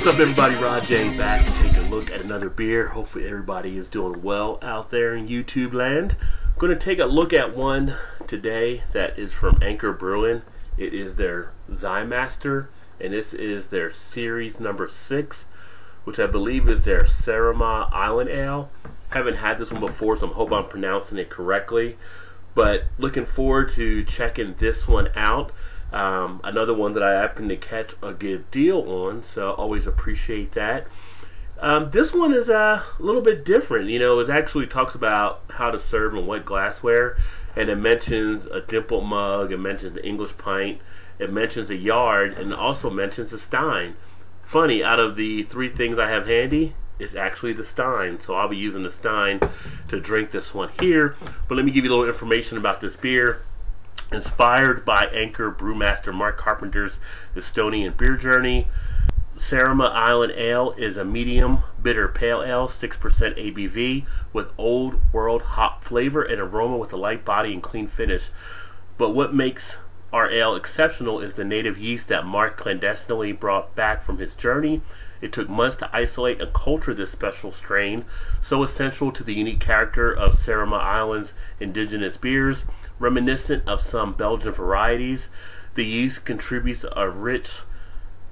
up, everybody? Rod J back to take a look at another beer. Hopefully everybody is doing well out there in YouTube land. I'm going to take a look at one today that is from Anchor Brewing. It is their Zymaster, and this is their series number 6, which I believe is their Saaremaa Island Ale. Haven't had this one before, so I hope I'm pronouncing it correctly. But looking forward to checking this one out. Another one that I happen to catch a good deal on, so always appreciate that. This one is a little bit different. You know, it actually talks about how to serve in what glassware, and it mentions a dimple mug, it mentions the English pint, it mentions a yard, and it also mentions a stein. Funny, out of the 3 things I have handy, it's actually the stein, so I'll be using the stein to drink this one here. But let me give you a little information about this beer. Inspired by Anchor Brewmaster Mark Carpenter's Estonian beer journey, Saaremaa Island Ale is a medium bitter pale ale, 6% ABV, with old world hop flavor and aroma with a light body and clean finish. But what makes our ale exceptional is the native yeast that Mark clandestinely brought back from his journey. It took months to isolate and culture this special strain, so essential to the unique character of Saaremaa Island's indigenous beers. Reminiscent of some Belgian varieties, the yeast contributes a rich,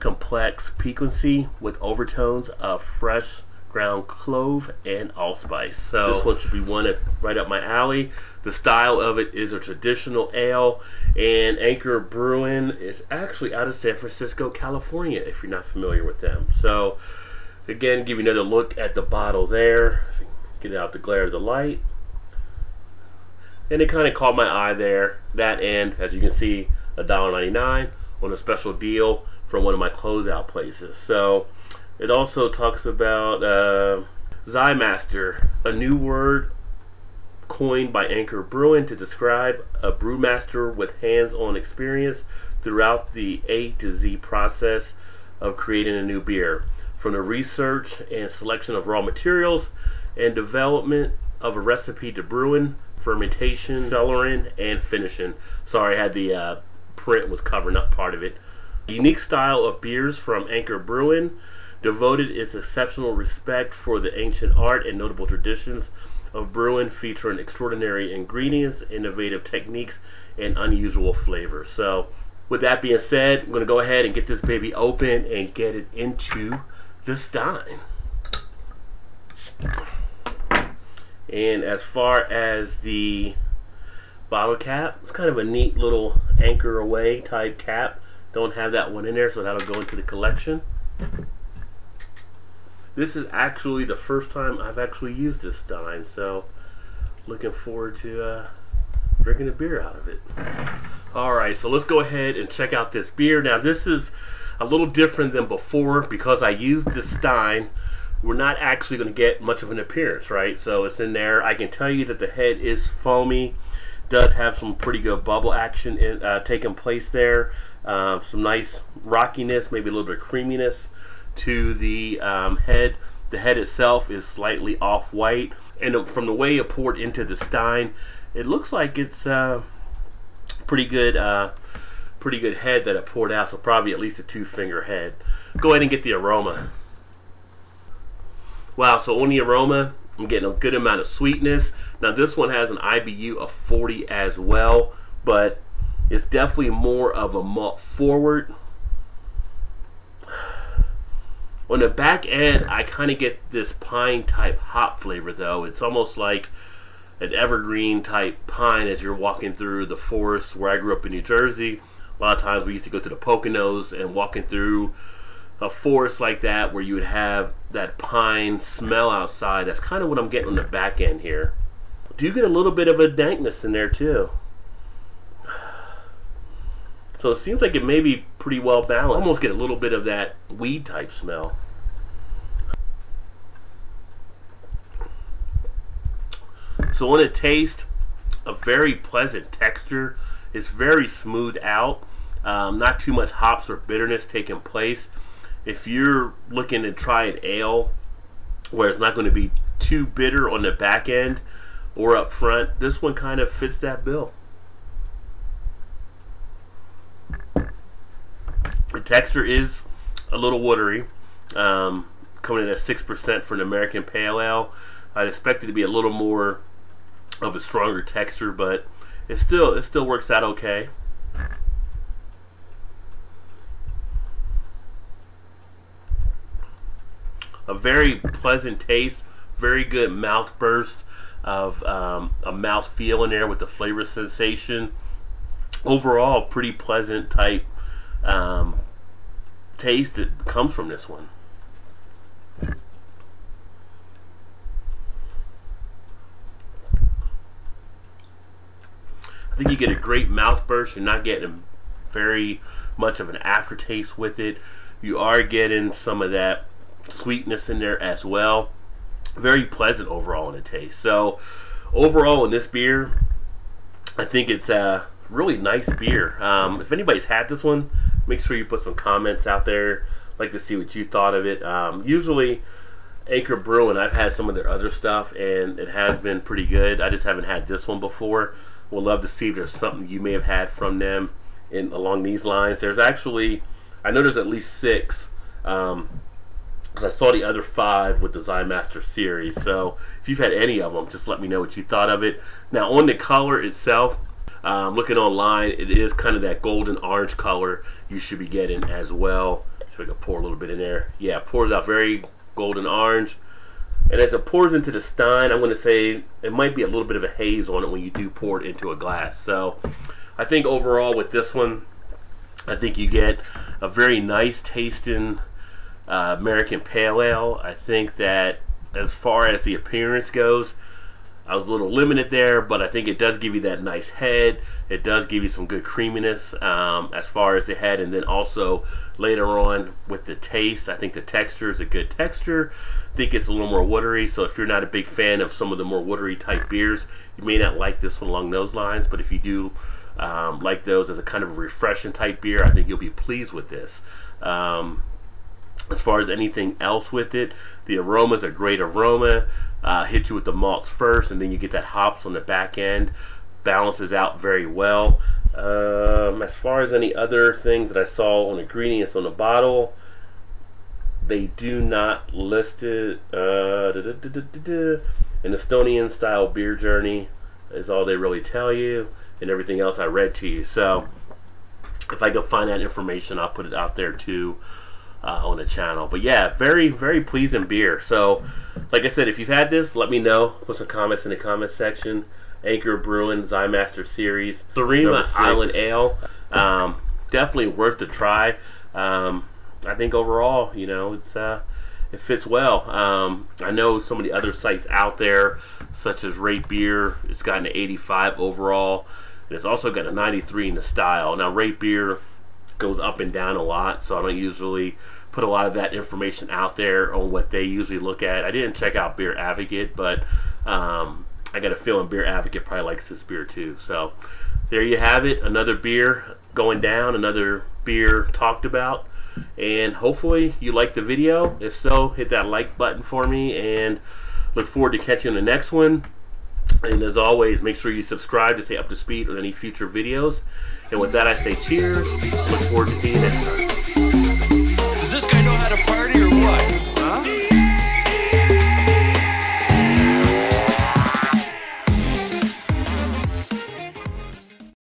complex piquancy with overtones of fresh ground clove and allspice. So this one should be one right up my alley. The style of it is a traditional ale, and Anchor Brewing is actually out of San Francisco, California, if you're not familiar with them. So again, give you another look at the bottle there. Get it out the glare of the light. And it kind of caught my eye there. That end, as you can see, $1.99 on a special deal from one of my closeout places. So it also talks about Zymaster, a new word coined by Anchor Brewing to describe a brewmaster with hands-on experience throughout the A to Z process of creating a new beer, from the research and selection of raw materials and development of a recipe to brewing, fermentation, cellaring, and finishing. Sorry, I had the print was covering up part of it. Unique style of beers from Anchor Brewing devoted its exceptional respect for the ancient art and notable traditions of brewing, featuring extraordinary ingredients, innovative techniques, and unusual flavors. So with that being said, I'm going to go ahead and get this baby open and get it into the stein. And as far as the bottle cap, it's kind of a neat little anchor away type cap. Don't have that one in there, so that'll go into the collection. This is actually the first time I've actually used this stein, so looking forward to drinking a beer out of it. Alright, so let's go ahead and check out this beer. Now this is a little different than before because I used this stein. We're not actually going to get much of an appearance, right? So it's in there. I can tell you that the head is foamy, does have some pretty good bubble action taking place there. Some nice rockiness, maybe a little bit of creaminess to the head. The head itself is slightly off-white, and from the way it poured into the stein, it looks like it's pretty good head that it poured out, so probably at least a 2-finger head. Go ahead and get the aroma. Wow, so on the aroma, I'm getting a good amount of sweetness. Now this one has an IBU of 40 as well, but it's definitely more of a malt forward. On the back end, I kind of get this pine type hop flavor though. It's almost like an evergreen type pine as you're walking through the forest where I grew up in New Jersey. A lot of times we used to go to the Poconos and walking through a forest like that where you would have that pine smell outside. That's kind of what I'm getting on the back end here. Do get a little bit of a dankness in there too. So it seems like it may be pretty well balanced. Almost get a little bit of that weed type smell. So on a taste, a very pleasant texture. It's very smoothed out. Not too much hops or bitterness taking place. If you're looking to try an ale where it's not going to be too bitter on the back end or up front, this one kind of fits that bill. The texture is a little watery. coming in at 6% for an American Pale Ale. I'd expect it to be a little more of a stronger texture, but it still works out okay. A very pleasant taste, very good mouth burst of a mouth feel in there with the flavor sensation. Overall, pretty pleasant type taste that comes from this one. I think you get a great mouth burst. You're not getting very much of an aftertaste with it. You are getting some of that sweetness in there as well. Very pleasant overall in the taste. So overall in this beer, I think it's a really nice beer. If anybody's had this one, make sure you put some comments out there. I'd like to see what you thought of it. Usually Anchor Brewing, I've had some of their other stuff and it has been pretty good. I just haven't had this one before. We'll love to see if there's something you may have had from them along these lines. There's actually, I know there's at least 6, because I saw the other 5 with the Zymaster series. So if you've had any of them, just let me know what you thought of it. Now on the color itself, looking online, it is kind of that golden orange color you should be getting as well. So I can pour a little bit in there. Yeah, it pours out very golden orange. And as it pours into the stein, I'm going to say it might be a little bit of a haze on it when you do pour it into a glass. So I think overall with this one, I think you get a very nice tasting American Pale Ale. I think that as far as the appearance goes, I was a little limited there, but I think it does give you that nice head. It does give you some good creaminess as far as the head, and then also later on with the taste, I think the texture is a good texture. I think it's a little more watery, so if you're not a big fan of some of the more watery type beers, you may not like this one along those lines, but if you do like those as a kind of a refreshing type beer, I think you'll be pleased with this. As far as anything else with it, the aroma is a great aroma. Hit you with the malts first, and then you get that hops on the back end. Balances out very well. As far as any other things that I saw on ingredients on the bottle, they do not list it. An Estonian style beer journey is all they really tell you, and everything else I read to you. So if I can find that information, I'll put it out there too. On the channel. But yeah, very, very pleasing beer. So like I said, if you've had this, let me know. Put some comments in the comment section. Anchor Brewing Zymaster series Saaremaa Island Ale, definitely worth the try. I think overall, you know, it fits well. I know some of the other sites out there, such as Rate Beer, it's got an 85 overall, and it's also got a 93 in the style. Now Rate Beer goes up and down a lot, so I don't usually put a lot of that information out there on what they usually look at. I didn't check out Beer Advocate, but I got a feeling Beer Advocate probably likes this beer too. So there you have it, another beer going down, another beer talked about, and hopefully you liked the video. If so, hit that like button for me, and look forward to catching the next one. And as always, make sure you subscribe to stay up to speed on any future videos. And with that, I say cheers. Look forward to seeing you next time. Does this guy know how to party or what?